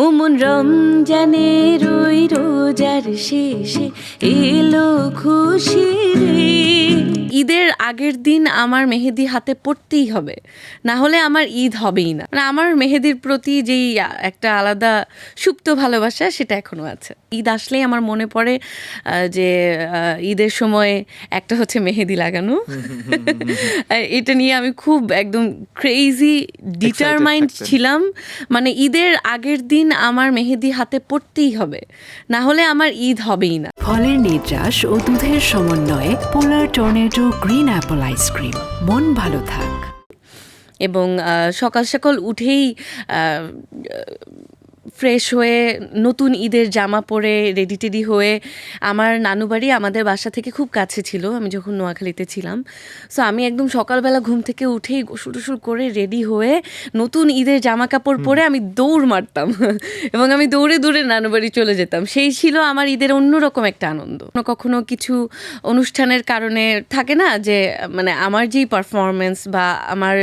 ওমন রমজানের ওই রোজার শেষে এলো খুশির ঈদের আগের দিন আমার মেহেদি হাতে পড়তেই হবে, না হলে আমার ঈদ হবেই না। মানে আমার মেহেদির প্রতি যেই একটা আলাদা সুপ্ত ভালোবাসা সেটা এখনো আছে। ঈদ আসলেই আমার মনে পড়ে যে ঈদের সময় একটা হচ্ছে মেহেদি লাগানো। এটা নিয়ে আমি খুব একদম ক্রেজি ডিটারমাইন্ড ছিলাম। মানে ঈদের আগের দিন আমার মেহেদি হাতে পড়তেই হবে, না হলে আমার ঈদ হবেই না। ফলের নির্যাস ও দুধের সমন্বয়ে পোলার টর্নেডো গ্রিন অ্যাপল আইসক্রিম। মন ভালো থাক। এবং সকাল সকাল উঠেই ফ্রেশ হয়ে নতুন ঈদের জামা পরে রেডি টেডি হয়ে আমার নানু বাড়ি আমাদের বাসা থেকে খুব কাছে ছিল, আমি যখন নোয়াখালীতে ছিলাম। সো আমি একদম সকালবেলা ঘুম থেকে উঠেই গোসল টোসল করে রেডি হয়ে নতুন ঈদের জামা কাপড় পরে আমি দৌড় মারতাম এবং আমি দৌড়ে দৌড়ে নানু বাড়ি চলে যেতাম। সেই ছিল আমার ঈদের অন্যরকম একটা আনন্দ। কখনো কিছু অনুষ্ঠানের কারণে থাকে না যে মানে আমার যেই পারফরমেন্স বা আমার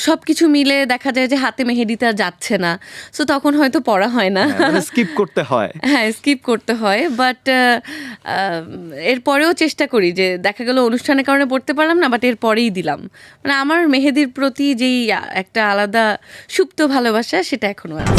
সব কিছু মিলে দেখা যায় যে হাতে মেহেদিটা যাচ্ছে না, সো তখন হয়তো পড়া হয় না, স্কিপ করতে হয়। হ্যাঁ, স্কিপ করতে হয়। বাট এরপরেও চেষ্টা করি যে দেখা গেল অনুষ্ঠানের কারণে পড়তে পারলাম না, বাট এরপরেই দিলাম। মানে আমার মেহেদির প্রতি যেই একটা আলাদা সুপ্ত ভালোবাসা সেটা এখনো আছে।